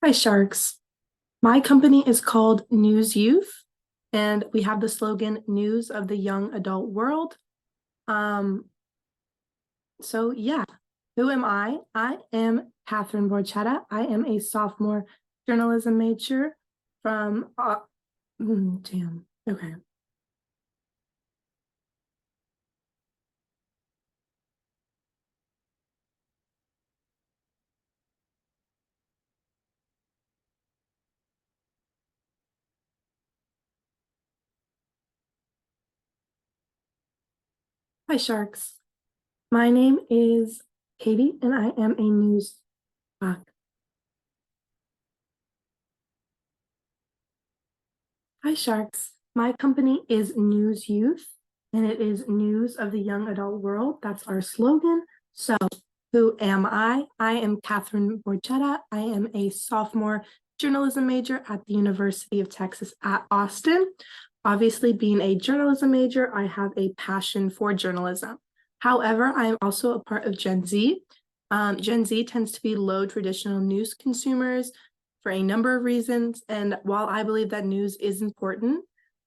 Hi, Sharks. My company is called News Youth, and we have the slogan News of the Young Adult World. Um, so yeah, who am I? I am Catherine Borchetta. I am a sophomore journalism major from okay. Hi, Sharks. My name is Katie, and I am a news Hi, Sharks. My company is News Youth, and it is news of the young adult world. That's our slogan. So, who am I? I am Catherine Borchetta. I am a sophomore journalism major at the University of Texas at Austin. Obviously, being a journalism major, I have a passion for journalism. However, I am also a part of Gen Z. Gen Z tends to be low traditional news consumers for a number of reasons. And while I believe that news is important,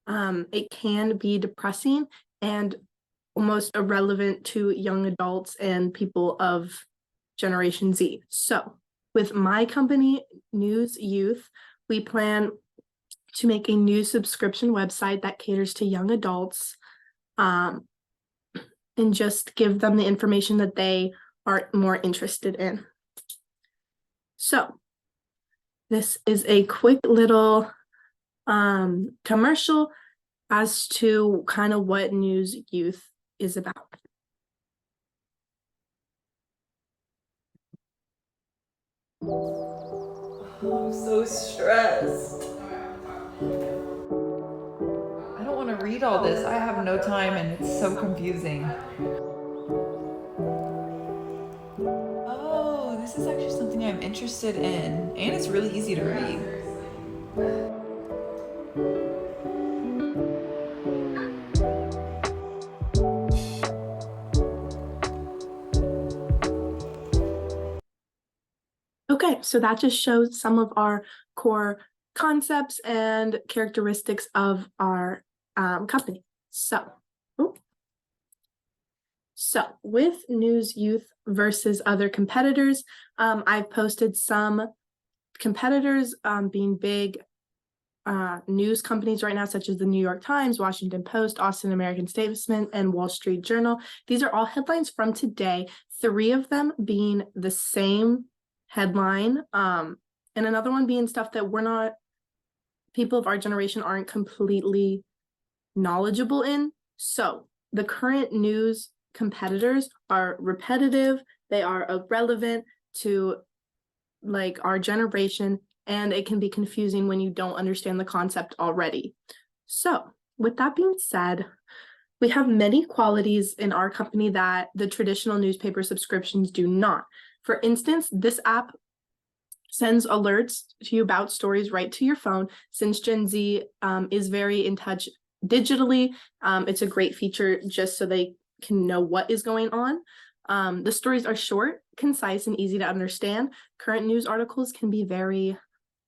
it can be depressing and almost irrelevant to young adults and people of Generation Z. So, with my company, News Youth, we plan to make a news subscription website that caters to young adults and just give them the information that they are more interested in. So, this is a quick little commercial as to kind of what News Youth is about. I'm so stressed. I don't want to read all this. I have no time and it's so confusing. Oh, this is actually something I'm interested in, and it's really easy to read. Okay, so that just shows some of our core concepts and characteristics of our company. So with News Youth versus other competitors, I've posted some competitors being big news companies right now, such as the New York Times, Washington Post, Austin American Statesman, and Wall Street Journal. These are all headlines from today, 3 of them being the same headline, and another one being stuff that people of our generation aren't completely knowledgeable in. So the current news competitors are repetitive, they are irrelevant to like our generation, and it can be confusing when you don't understand the concept already. So with that being said, we have many qualities in our company that the traditional newspaper subscriptions do not. For instance, this app sends alerts to you about stories right to your phone. Since Gen Z is very in touch digitally, it's a great feature just so they can know what is going on. The stories are short, concise, and easy to understand. Current news articles can be very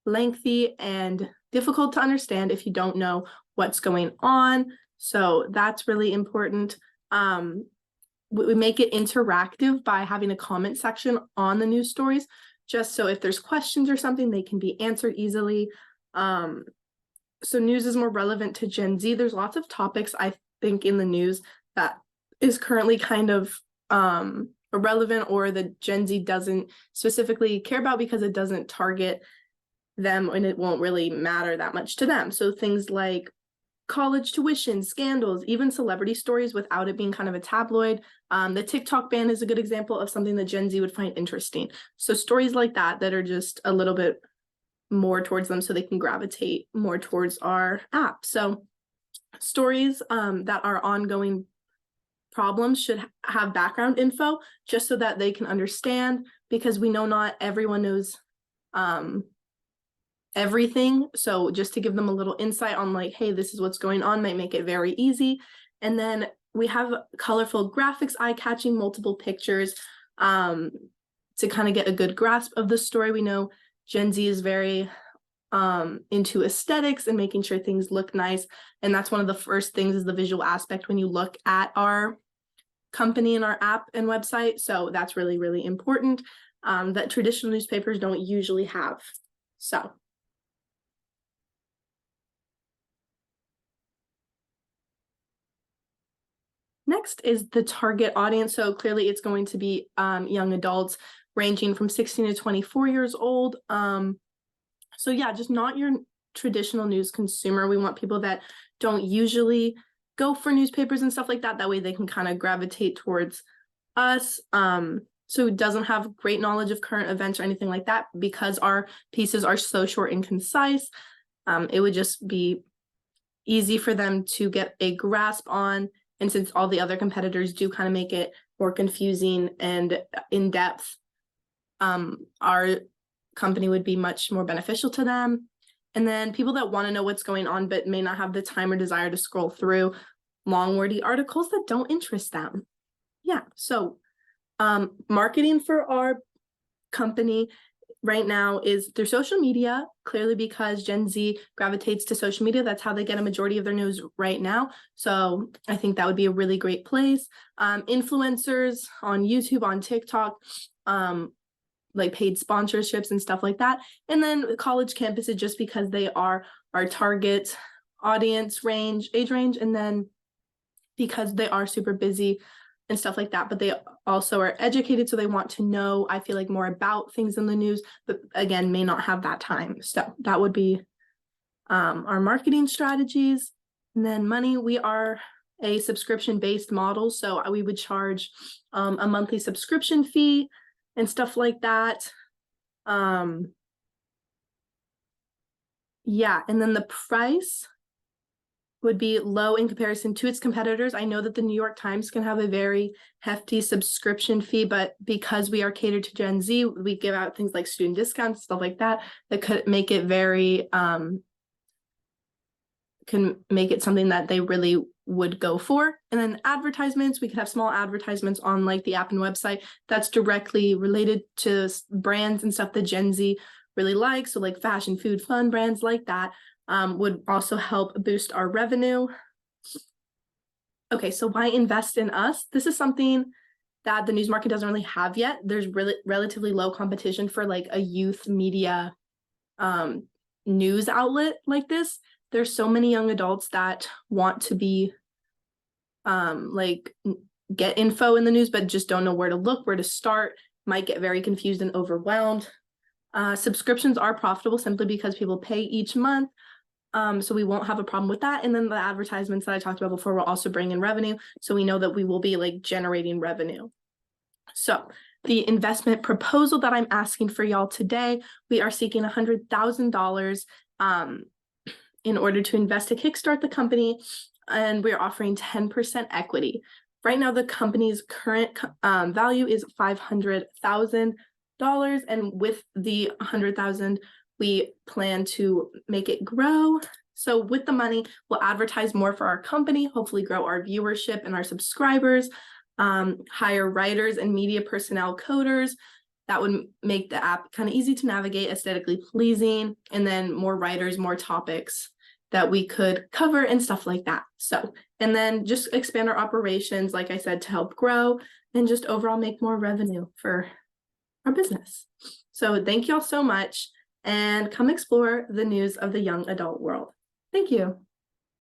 lengthy and difficult to understand if you don't know what's going on. So that's really important. We make it interactive by having a comment section on the news stories, just so if there's questions or something, they can be answered easily. So news is more relevant to Gen Z. There's lots of topics, I think, in the news that is currently kind of irrelevant or the Gen Z doesn't specifically care about because it doesn't target them and it won't really matter that much to them. So things like college tuition, scandals, even celebrity stories without it being kind of a tabloid. The TikTok ban is a good example of something that Gen Z would find interesting. So stories like that are just a little bit more towards them so they can gravitate more towards our app. So stories that are ongoing problems should have background info just so that they can understand, because we know not everyone knows everything. So just to give them a little insight on like, hey, this is what's going on might make it very easy. And then we have colorful graphics, eye-catching, multiple pictures to kind of get a good grasp of the story. We know Gen Z is very into aesthetics and making sure things look nice. And that's one of the first things is the visual aspect when you look at our company and our app and website. So that's really, really important that traditional newspapers don't usually have. So next is the target audience. So clearly it's going to be young adults ranging from 16 to 24 years old. So yeah, just not your traditional news consumer. We want people that don't usually go for newspapers and stuff like that. That way they can kind of gravitate towards us. So it doesn't have great knowledge of current events or anything like that because our pieces are so short and concise. It would just be easy for them to get a grasp on. And since all the other competitors do kind of make it more confusing and in depth, our company would be much more beneficial to them. And then people that want to know what's going on but may not have the time or desire to scroll through long wordy articles that don't interest them. Yeah, so marketing for our company right now is through social media, clearly because Gen Z gravitates to social media. That's how they get a majority of their news right now. So I think that would be a really great place. Influencers on YouTube, on TikTok, like paid sponsorships and stuff like that. And then college campuses, just because they are our target audience range, age range, and then because they are super busy and stuff like that, but they also are educated, so they want to know, I feel like, more about things in the news, but again, may not have that time. So that would be our marketing strategies. And then money, we are a subscription-based model, so we would charge a monthly subscription fee and stuff like that. Yeah, and then the price would be low in comparison to its competitors. I know that the New York Times can have a very hefty subscription fee, but because we are catered to Gen Z, we give out things like student discounts, stuff like that, that could make it very, can make it something that they really would go for. And then advertisements, we could have small advertisements on like the app and website that's directly related to brands and stuff that Gen Z really likes. So like fashion, food, fun brands like that. Would also help boost our revenue. Okay, so why invest in us? This is something that the news market doesn't really have yet. There's really relatively low competition for like a youth media news outlet like this. There's so many young adults that want to be like get info in the news, but just don't know where to look, where to start, might get very confused and overwhelmed. Subscriptions are profitable simply because people pay each month. So we won't have a problem with that. And then the advertisements that I talked about before will also bring in revenue. So we know that we will be like generating revenue. So the investment proposal that I'm asking for y'all today, we are seeking $100,000 in order to invest to kickstart the company. And we're offering 10% equity. Right now, the company's current value is $500,000. And with the $100,000, we plan to make it grow. So with the money, we'll advertise more for our company, hopefully grow our viewership and our subscribers, hire writers and media personnel coders. That would make the app kind of easy to navigate, aesthetically pleasing, and then more writers, more topics that we could cover and stuff like that. So, and then just expand our operations, like I said, to help grow and just overall make more revenue for our business. So thank y'all so much. And come explore the news of the young adult world. Thank you.